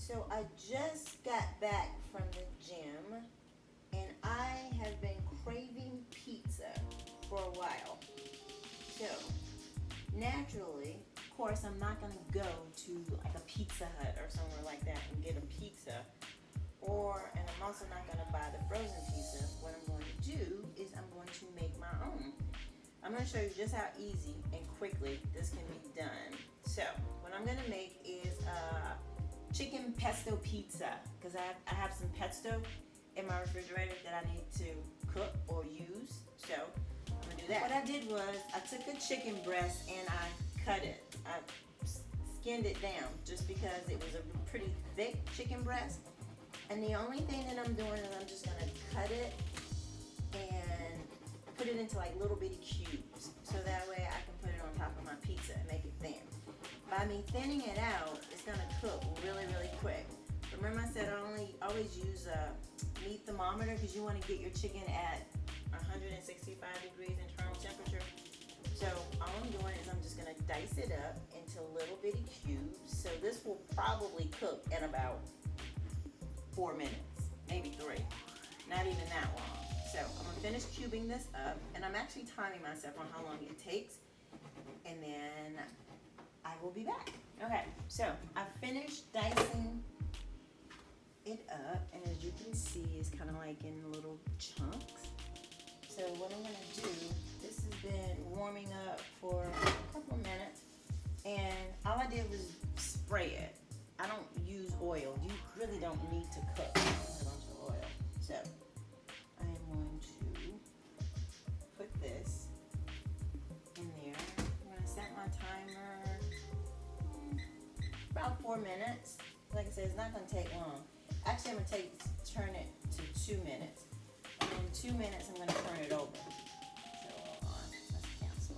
So I just got back from the gym and I have been craving pizza for a while. So naturally, of course, I'm not gonna go to like a Pizza Hut or somewhere like that and get a pizza. And I'm also not gonna buy the frozen pizza. What I'm going to do is I'm going to make my own. I'm going to show you just how easy and quickly this can be done. So what I'm going to make is chicken pesto pizza because I have some pesto in my refrigerator that I need to cook or use. So I'm going to do that. What I did was I took a chicken breast and I cut it. I skinned it down just because it was a pretty thick chicken breast. And the only thing that I'm doing is I'm just going to cut it and put it into like little bitty cubes so that way I can put it on top of my pizza and make it thin. By me thinning it out, it's going to cook really, really quick. Remember I said I always use a meat thermometer because you want to get your chicken at 165 degrees internal temperature. So all I'm doing is I'm just going to dice it up into little bitty cubes. So this will probably cook in about 4 minutes, maybe 3, not even that long. So I'm gonna finish cubing this up, and I'm actually timing myself on how long it takes, and then I will be back. Okay, so I finished dicing it up, and as you can see, it's kind of like in little chunks. So what I'm gonna do, this has been warming up for a couple of minutes, and all I did was spray it. I don't use oil. You really don't need to cook a bunch of oil. So I am going to put this in there. I'm going to set my timer about 4 minutes. Like I said, it's not going to take long. Actually, I'm going to turn it to 2 minutes. And in 2 minutes, I'm going to turn it over. So hold on. Let's cancel.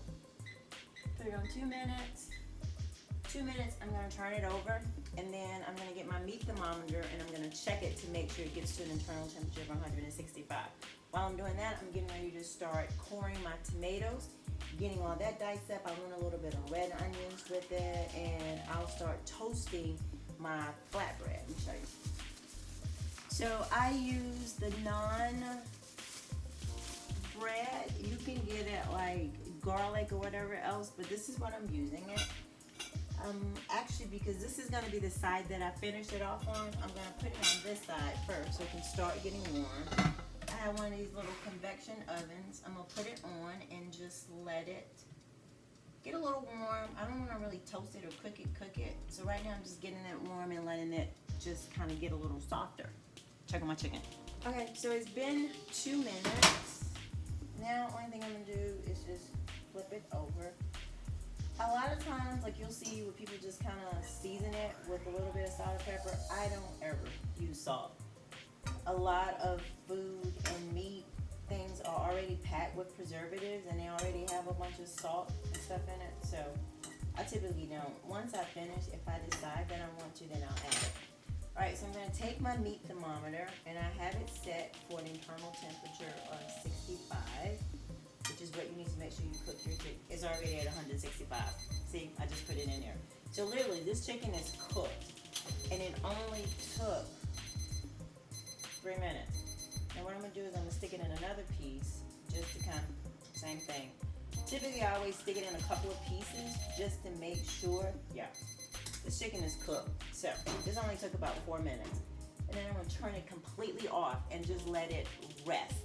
Put it on 2 minutes. 2 minutes, I'm going to turn it over, and then I'm going to get my meat thermometer and I'm going to check it to make sure it gets to an internal temperature of 165. While I'm doing that, I'm getting ready to start coring my tomatoes, getting all that diced up. I want a little bit of red onions with it, and I'll start toasting my flatbread. Let me show you. So I use the Naan bread. You can get it like garlic or whatever else, but this is what I'm using it. Actually, because this is going to be the side that I finish it off on, I'm going to put it on this side first so it can start getting warm. I have one of these little convection ovens. I'm going to put it on and just let it get a little warm. I don't want to really toast it or cook it. So right now I'm just getting it warm and letting it just kind of get a little softer. Check on my chicken. Okay, so it's been 2 minutes. Now, the only thing I'm going to do is just flip it over. A lot of times, like you'll see where people just kind of season it with a little bit of salt and pepper. I don't ever use salt. A lot of food and meat things are already packed with preservatives and they already have a bunch of salt and stuff in it. So I typically don't. Once I finish, if I decide that I want to, then I'll add it. Alright, so I'm going to take my meat thermometer and I have it set for an internal temperature of 65. Which is what you need to make sure you cook your chicken. It's already at 165. See, I just put it in there. So literally, this chicken is cooked, and it only took 3 minutes. Now what I'm gonna do is I'm gonna stick it in another piece, just to kind of, same thing. Typically, I always stick it in a couple of pieces, just to make sure, yeah, this chicken is cooked. So this only took about 4 minutes. And then I'm gonna turn it completely off and just let it rest.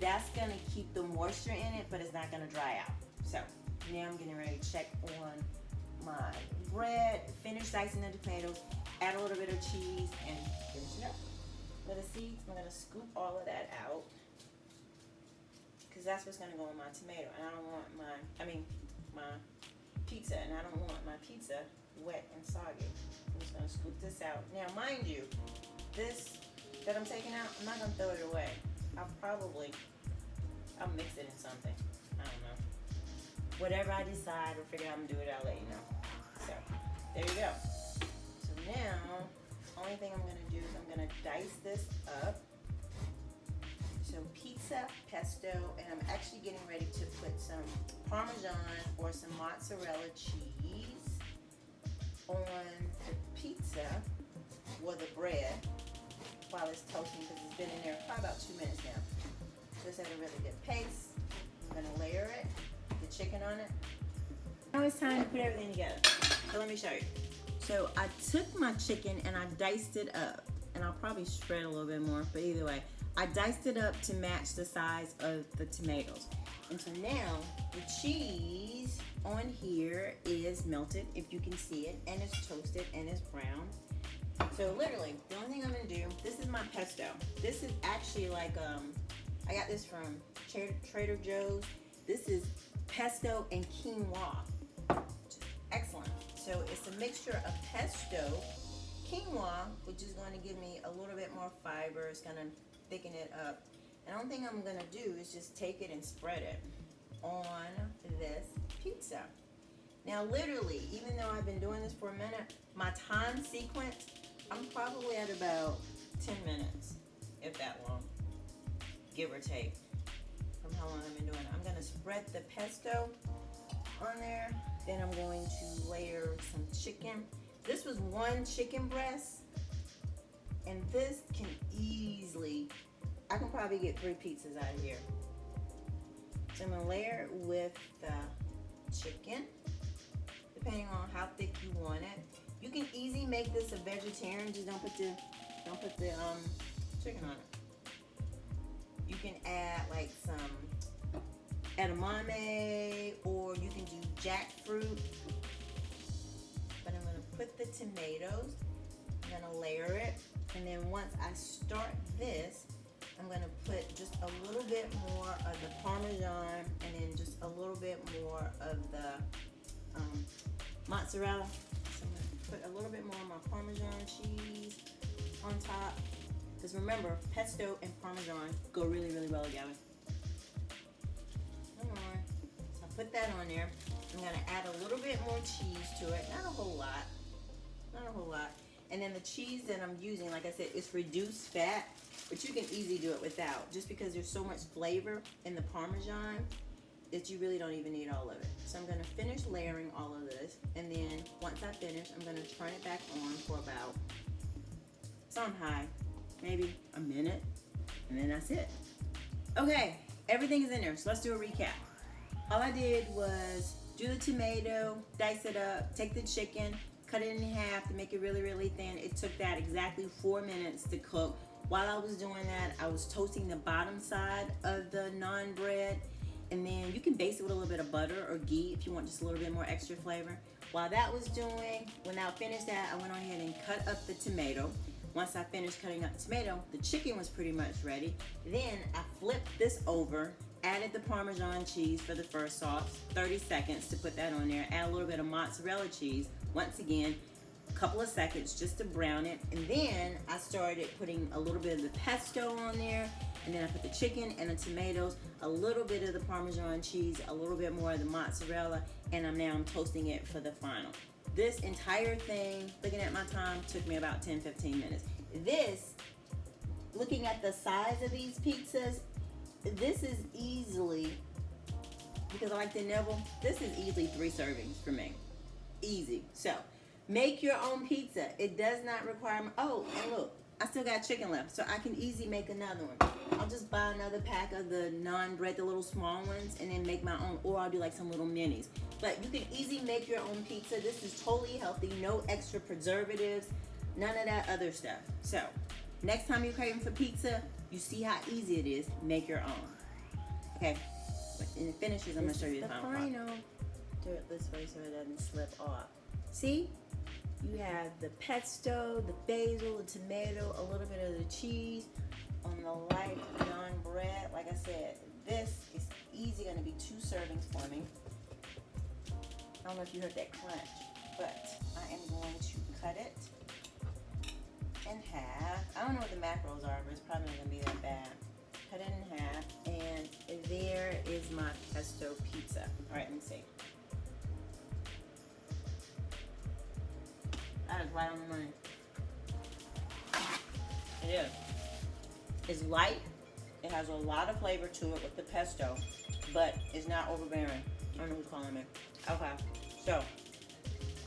That's going to keep the moisture in it, but it's not going to dry out. So now I'm getting ready to check on my bread, finish dicing the tomatoes, add a little bit of cheese, and finish it up. For the seeds, I'm going to scoop all of that out because that's what's going to go in my tomato. And I don't want my pizza, and I don't want my pizza wet and soggy. I'm just going to scoop this out. Now, mind you, this that I'm taking out, I'm not going to throw it away. I'll mix it in something. I don't know. Whatever I decide or figure out I'm gonna do it, I'll let you know. So, there you go. So now, only thing I'm gonna do is I'm gonna dice this up. So pizza, pesto, and I'm actually getting ready to put some Parmesan or some mozzarella cheese on the pizza for the bread while it's toasting, because it's been in there probably about 2 minutes now. Just at a really good pace. I'm gonna layer it, the chicken on it. Now it's time to put everything together. So let me show you. So I took my chicken and I diced it up, and I'll probably shred a little bit more, but either way, I diced it up to match the size of the tomatoes. And so now the cheese on here is melted, if you can see it, and it's toasted and it's brown. So literally, the only thing I'm gonna do, this is my pesto. This is actually like, I got this from Trader Joe's. This is pesto and quinoa. Excellent. So it's a mixture of pesto, quinoa, which is going to give me a little bit more fiber. It's going to thicken it up. And the only thing I'm going to do is just take it and spread it on this pizza. Now, literally, even though I've been doing this for a minute, my time sequence, I'm probably at about 10 minutes, if that long, give or take, from how long I've been doing it. I'm going to spread the pesto on there. Then I'm going to layer some chicken. This was one chicken breast, and this can easily, I can probably get 3 pizzas out of here. So I'm gonna layer it with the chicken, depending on how thick you want it. You can easily make this a vegetarian. Just don't put the chicken on it. You can add like some edamame, or you can do jackfruit. But I'm gonna put the tomatoes, I'm gonna layer it, and then once I start this, I'm gonna put just a little bit more of the Parmesan, and then just a little bit more of the mozzarella. So I'm gonna put a little bit more of my Parmesan cheese on top. Because remember, pesto and Parmesan go really, really well together. So I put that on there. I'm gonna add a little bit more cheese to it. Not a whole lot. Not a whole lot. And then the cheese that I'm using, like I said, it's reduced fat, but you can easily do it without, just because there's so much flavor in the Parmesan that you really don't even need all of it. So I'm gonna finish layering all of this, and then once I finish, I'm gonna turn it back on for about, it's on high, maybe a minute, and then that's it. Okay, everything is in there, so let's do a recap. All I did was do the tomato, dice it up, take the chicken, cut it in half to make it really, really thin. It took that exactly 4 minutes to cook. While I was doing that, I was toasting the bottom side of the naan bread, and then you can baste it with a little bit of butter or ghee if you want just a little bit more extra flavor. While that was doing, when I finished that, I went on ahead and cut up the tomato. Once I finished cutting up the tomato, the chicken was pretty much ready. Then I flipped this over, added the Parmesan cheese for the first sauce, 30 seconds to put that on there, add a little bit of mozzarella cheese, once again, a couple of seconds just to brown it, and then I started putting a little bit of the pesto on there, and then I put the chicken and the tomatoes, a little bit of the Parmesan cheese, a little bit more of the mozzarella, and I'm toasting it for the final. This entire thing, looking at my time, took me about 10-15 minutes. This, looking at the size of these pizzas, this is easily, because I like to nibble, this is easily 3 servings for me. Easy. So, make your own pizza. It does not require, oh, and look, I still got chicken left, so I can easily make another one. I'll just buy another pack of the naan bread, the little small ones, and then make my own, or I'll do like some little minis. But you can easily make your own pizza. This is totally healthy, no extra preservatives, none of that other stuff. So, next time you're craving for pizza, you see how easy it is, make your own. Okay, but in the finishes, I'm gonna show you the final part. Do it this way so it doesn't slip off. See? You have the pesto, the basil, the tomato, a little bit of the cheese on the light naan bread. Like I said, this is easy going to be 2 servings for me. I don't know if you heard that crunch, but I am going to cut it in half. I don't know what the macros are, but it's probably not going to be that bad. Cut it in half, and there is my pesto pizza. All right, let me see. That is right on the money. It is. It's light. It has a lot of flavor to it with the pesto, but it's not overbearing. I don't know who's calling me. Okay, so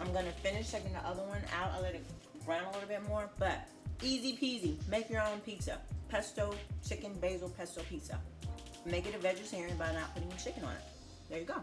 I'm gonna finish checking the other one out. I'll let it brown a little bit more, but easy peasy. Make your own pizza. Pesto, chicken, basil, pesto pizza. Make it a vegetarian by not putting chicken on it. There you go.